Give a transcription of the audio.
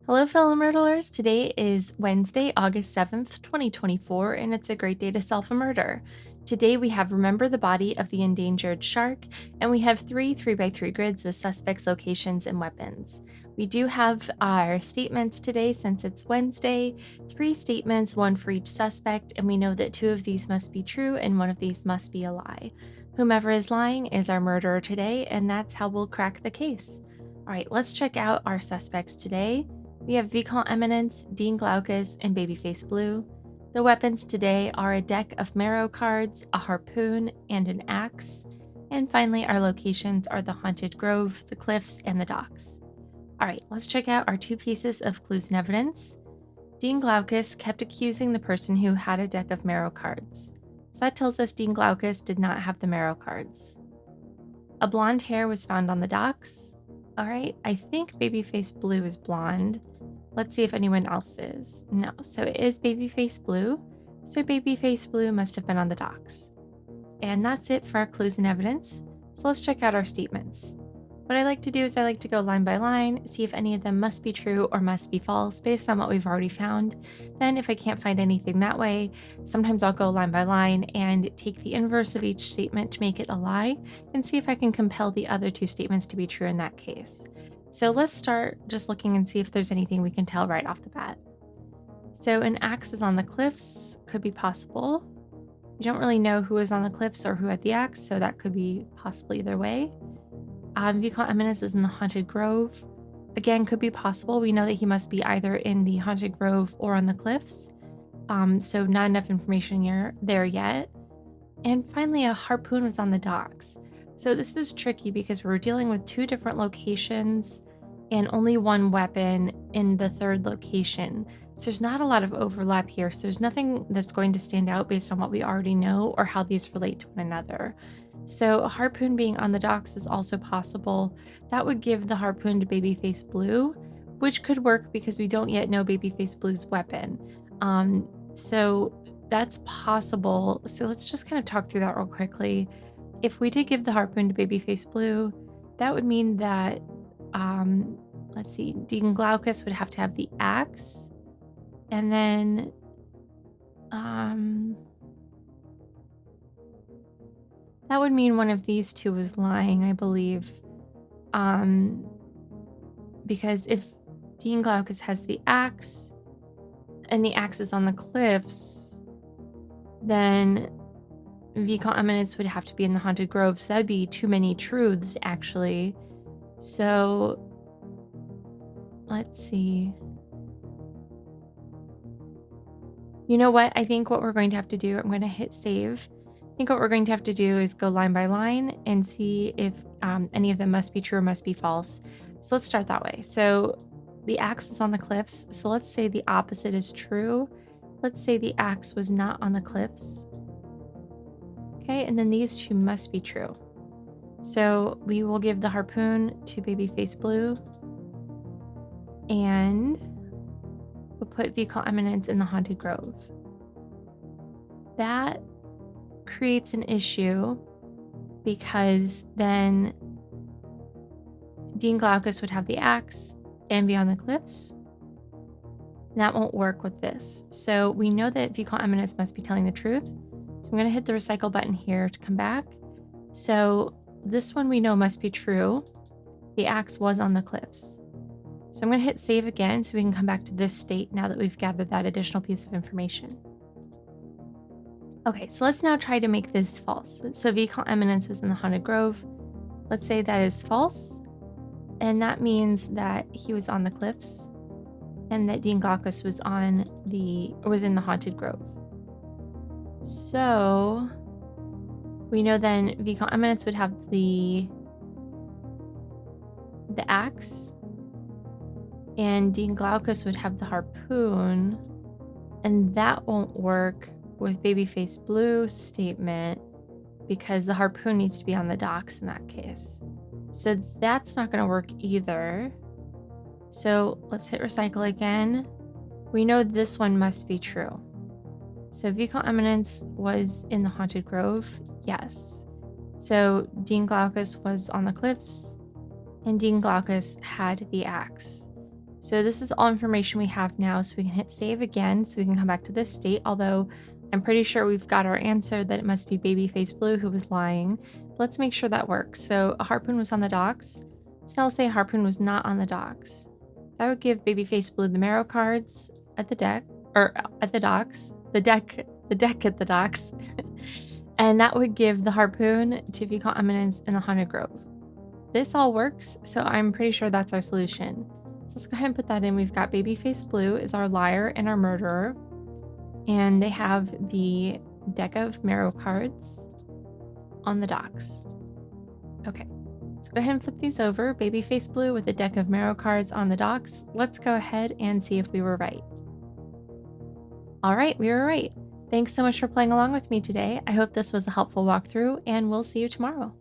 Hello, fellow Murdlers. Today is Wednesday, August 7th, 2024, and it's a great day to solve a murder. Today we have Remember the Body of the Endangered Shark, and we have three 3x3 grids with suspects, locations, and weapons. We do have our statements today since it's Wednesday, 3 statements, 1 for each suspect, and we know that 2 of these must be true and 1 of these must be a lie. Whomever is lying is our murderer today, and that's how we'll crack the case. All right, let's check out our suspects today. We have Vicomte Eminence, Dean Glaucus, and Babyface Blue. The weapons today are a deck of marrow cards, a harpoon, and an axe. And finally, our locations are the Haunted Grove, the cliffs, and the docks. Alright, let's check out our 2 pieces of clues and evidence. Dean Glaucus kept accusing the person who had a deck of marrow cards. So that tells us Dean Glaucus did not have the marrow cards. A blonde hair was found on the docks. Alright, I think Babyface Blue is blonde. Let's see if anyone else is. No, so it is Babyface Blue. So Babyface Blue must have been on the docks. And that's it for our clues and evidence. So let's check out our statements. What I like to do is I like to go line by line, see if any of them must be true or must be false based on what we've already found. Then if I can't find anything that way, sometimes I'll go line by line and take the inverse of each statement to make it a lie and see if I can compel the other 2 statements to be true in that case. So let's start just looking and see if there's anything we can tell right off the bat. So an axe was on the cliffs, could be possible. We don't really know who was on the cliffs or who had the axe, so that could be possible either way. Vicomte Eminence was in the Haunted Grove. Again, could be possible. We know that he must be either in the Haunted Grove or on the cliffs. So not enough information there yet. And finally, a harpoon was on the docks. So this is tricky because we're dealing with 2 different locations and only 1 weapon in the 3rd location. So there's not a lot of overlap here. So there's nothing that's going to stand out based on what we already know or how these relate to one another. So a harpoon being on the docks is also possible. That would give the harpoon to Babyface Blue, which could work because we don't yet know Babyface Blue's weapon. So that's possible. So let's just kind of talk through that real quickly. If we did give the harpoon to Babyface Blue, that would mean that, let's see, Dean Glaucus would have to have the axe. And then, that would mean one of these 2 was lying, I believe. Because if Dean Glaucus has the axe and the axe is on the cliffs, then Vicomte Eminence would have to be in the Haunted Grove. So that would be too many truths, actually. So let's see. You know what? I think what we're going to have to do, I'm going to hit save. I think what we're going to have to do is go line by line and see if any of them must be true or must be false. So let's start that way. So the axe was on the cliffs. So let's say the opposite is true. Let's say the axe was not on the cliffs. Okay, and then these 2 must be true. So we will give the harpoon to Babyface Blue. And we'll put Vicomte Eminence in the Haunted Grove. That creates an issue because then Dean Glaucus would have the axe and be on the cliffs. That won't work with this. So we know that Vicomte Eminence must be telling the truth. So I'm going to hit the recycle button here to come back. So this one we know must be true. The axe was on the cliffs. So I'm going to hit save again so we can come back to this state now that we've gathered that additional piece of information. Okay, so let's now try to make this false. So Vicomte Eminence was in the Haunted Grove. Let's say that is false. And that means that he was on the cliffs and that Dean Glaucus was in the Haunted Grove. So we know then Vicomte Eminence would have the axe and Dean Glaucus would have the harpoon, and that won't work with Babyface Blue's statement because the harpoon needs to be on the docks in that case. So that's not going to work either. So let's hit recycle again. We know this one must be true. So Vicomte Eminence was in the Haunted Grove, yes. So Dean Glaucus was on the cliffs, and Dean Glaucus had the axe. So this is all information we have now, so we can hit save again so we can come back to this state, although I'm pretty sure we've got our answer that it must be Babyface Blue who was lying. Let's make sure that works. So a Harpoon was on the docks. So now we'll say Harpoon was not on the docks. That would give Babyface Blue the marrow cards at the deck, or at the docks, the deck at the docks. And that would give the Harpoon to Fecal Eminence in the Haunted Grove. This all works, so I'm pretty sure that's our solution. So let's go ahead and put that in. We've got Babyface Blue is our liar and our murderer. And they have the deck of marrow cards on the docks. Okay, so go ahead and flip these over. Babyface Blue with a deck of marrow cards on the docks. Let's go ahead and see if we were right. All right, we were right. Thanks so much for playing along with me today. I hope this was a helpful walkthrough, and we'll see you tomorrow.